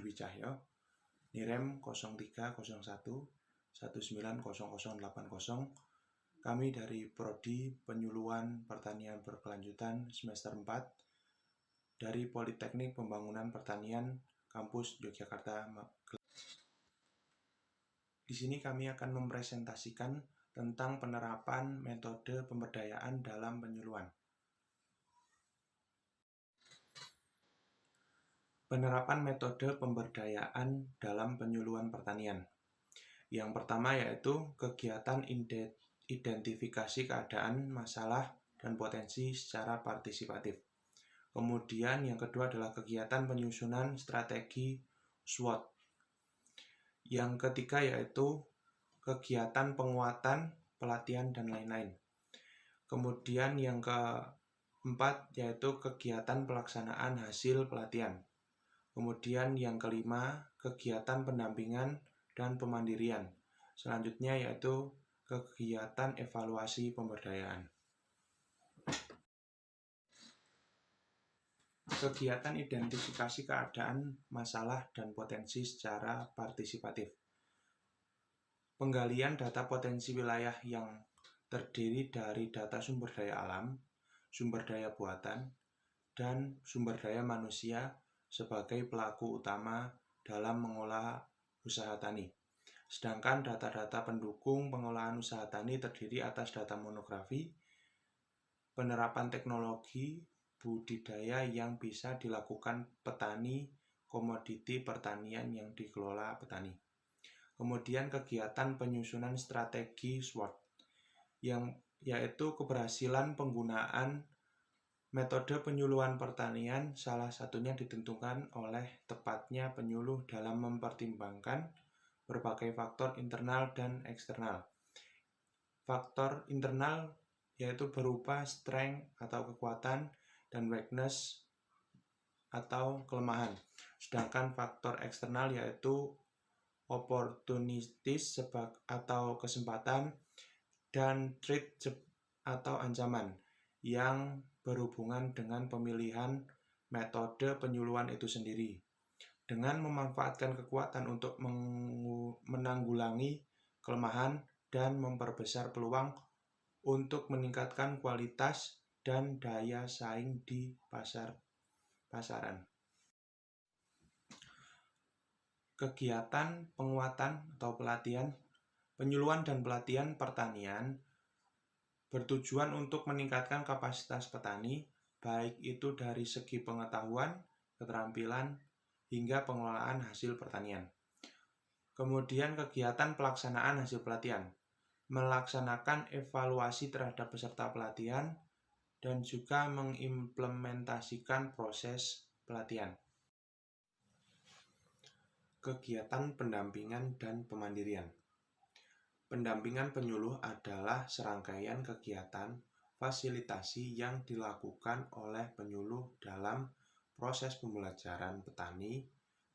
Dwi Cahyo, NIREM 0301190080. Kami dari Prodi Penyuluhan Pertanian Berkelanjutan semester 4 dari Politeknik Pembangunan Pertanian Kampus Yogyakarta. Di sini kami akan mempresentasikan tentang penerapan metode pemberdayaan dalam penyuluhan. Penerapan metode pemberdayaan dalam penyuluhan pertanian. Yang pertama yaitu kegiatan identifikasi keadaan, masalah, dan potensi secara partisipatif. Kemudian yang kedua adalah kegiatan penyusunan strategi SWOT. Yang ketiga yaitu kegiatan penguatan, pelatihan, dan lain-lain. Kemudian yang keempat yaitu kegiatan pelaksanaan hasil pelatihan. Kemudian yang kelima, kegiatan pendampingan dan pemandirian. Selanjutnya yaitu kegiatan evaluasi pemberdayaan. Kegiatan identifikasi keadaan, masalah, dan potensi secara partisipatif. Penggalian data potensi wilayah yang terdiri dari data sumber daya alam, sumber daya buatan, dan sumber daya manusia sebagai pelaku utama dalam mengolah usaha tani. Sedangkan data-data pendukung pengolahan usaha tani terdiri atas data monografi, penerapan teknologi budidaya yang bisa dilakukan petani, komoditi pertanian yang dikelola petani. Kemudian kegiatan penyusunan strategi SWOT, yaitu keberhasilan penggunaan metode penyuluhan pertanian salah satunya ditentukan oleh tepatnya penyuluh dalam mempertimbangkan berbagai faktor internal dan eksternal. Faktor internal yaitu berupa strength atau kekuatan dan weakness atau kelemahan. Sedangkan faktor eksternal yaitu opportunities atau kesempatan dan threat atau ancaman yang berhubungan dengan pemilihan metode penyuluhan itu sendiri. Dengan memanfaatkan kekuatan untuk menanggulangi kelemahan dan memperbesar peluang untuk meningkatkan kualitas dan daya saing di pasaran. Kegiatan penguatan atau pelatihan, penyuluhan dan pelatihan pertanian bertujuan untuk meningkatkan kapasitas petani, baik itu dari segi pengetahuan, keterampilan, hingga pengelolaan hasil pertanian. Kemudian kegiatan pelaksanaan hasil pelatihan, melaksanakan evaluasi terhadap peserta pelatihan, dan juga mengimplementasikan proses pelatihan. Kegiatan pendampingan dan pemandirian. Pendampingan penyuluh adalah serangkaian kegiatan fasilitasi yang dilakukan oleh penyuluh dalam proses pembelajaran petani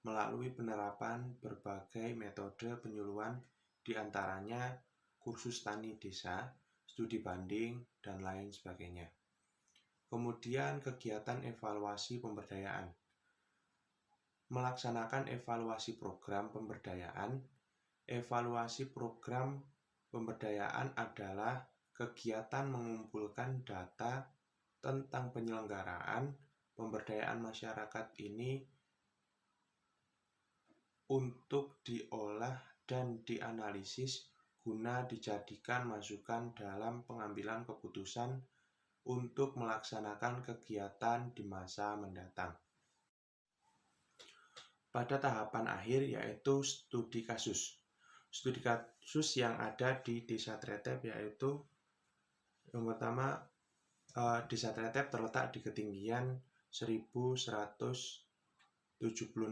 melalui penerapan berbagai metode penyuluhan, diantaranya kursus tani desa, studi banding, dan lain sebagainya. Kemudian kegiatan evaluasi pemberdayaan. Melaksanakan evaluasi program pemberdayaan. Evaluasi program pemberdayaan adalah kegiatan mengumpulkan data tentang penyelenggaraan pemberdayaan masyarakat ini untuk diolah dan dianalisis guna dijadikan masukan dalam pengambilan keputusan untuk melaksanakan kegiatan di masa mendatang. Pada tahapan akhir yaitu studi kasus. Studi kasus yang ada di Desa Tretep yaitu yang pertama, Desa Tretep terletak di ketinggian 1176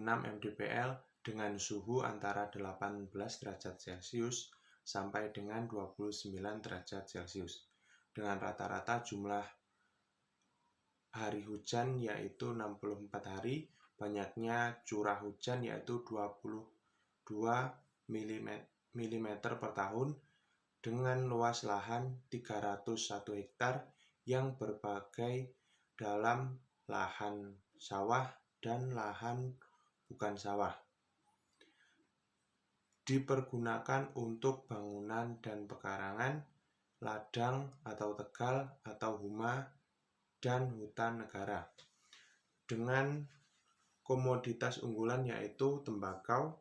mdpl dengan suhu antara 18 derajat Celcius sampai dengan 29 derajat Celcius. Dengan rata-rata jumlah hari hujan yaitu 64 hari, banyaknya curah hujan yaitu 22 mm per tahun, dengan luas lahan 301 hektar yang berbagai dalam lahan sawah dan lahan bukan sawah. dipergunakan untuk bangunan dan pekarangan, ladang atau tegal atau huma, dan hutan negara. Dengan komoditas unggulan yaitu tembakau,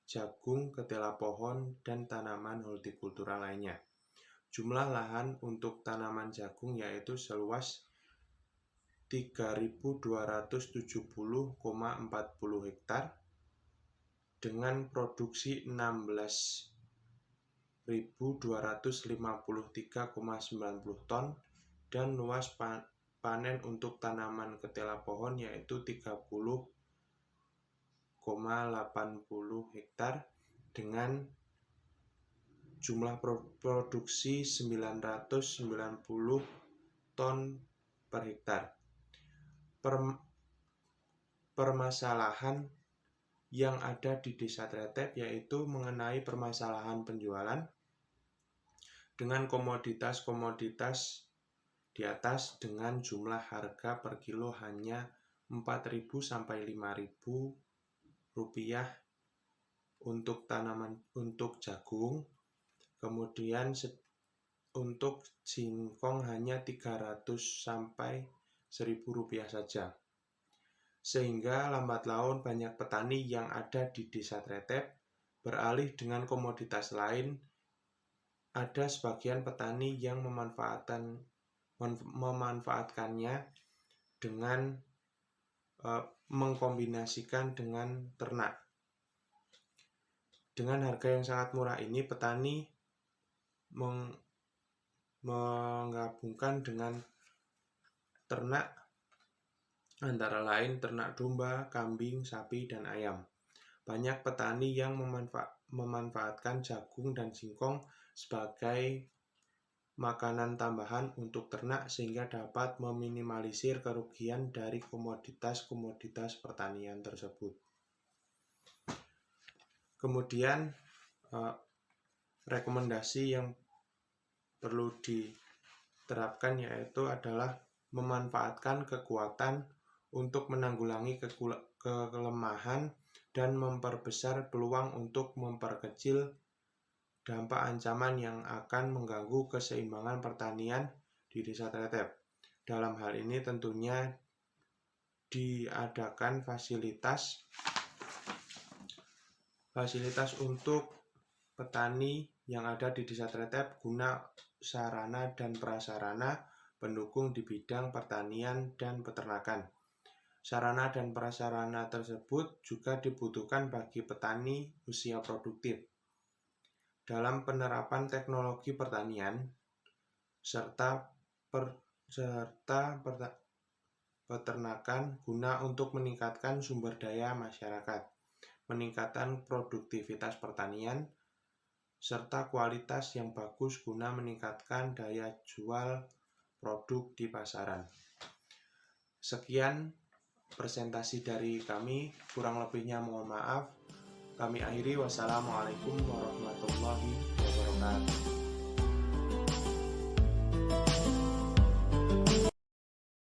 jagung, ketela pohon, dan tanaman hortikultura lainnya. Jumlah lahan untuk tanaman jagung yaitu seluas 3.270,40 hektar dengan produksi 16.253,90 ton dan luas panen untuk tanaman ketela pohon yaitu 30,80 hektar dengan jumlah produksi 990 ton per hektar. Permasalahan yang ada di Desa Tretep yaitu mengenai permasalahan penjualan dengan komoditas-komoditas di atas dengan jumlah harga per kilo hanya 4.000 sampai 5.000 rupiah untuk jagung, kemudian untuk singkong hanya 300 sampai 1.000 rupiah saja. Sehingga lambat laun banyak petani yang ada di Desa Tretep beralih dengan komoditas lain. Ada sebagian petani yang memanfaatkannya dengan mengkombinasikan dengan ternak. Dengan harga yang sangat murah ini, petani menggabungkan dengan ternak, antara lain ternak domba, kambing, sapi, dan ayam. Banyak petani yang memanfaatkan jagung dan singkong sebagai makanan tambahan untuk ternak sehingga dapat meminimalisir kerugian dari komoditas-komoditas pertanian tersebut. Kemudian rekomendasi yang perlu diterapkan yaitu adalah memanfaatkan kekuatan untuk menanggulangi kelemahan dan memperbesar peluang untuk memperkecil dampak ancaman yang akan mengganggu keseimbangan pertanian di Desa Tretep. Dalam hal ini tentunya diadakan fasilitas untuk petani yang ada di Desa Tretep guna sarana dan prasarana pendukung di bidang pertanian dan peternakan. Sarana dan prasarana tersebut juga dibutuhkan bagi petani usia produktif dalam penerapan teknologi pertanian serta peternakan guna untuk meningkatkan sumber daya masyarakat, meningkatkan produktivitas pertanian, serta kualitas yang bagus guna meningkatkan daya jual produk di pasaran. Sekian presentasi dari kami, kurang lebihnya mohon maaf. Kami akhiri, wassalamualaikum warahmatullahi wabarakatuh.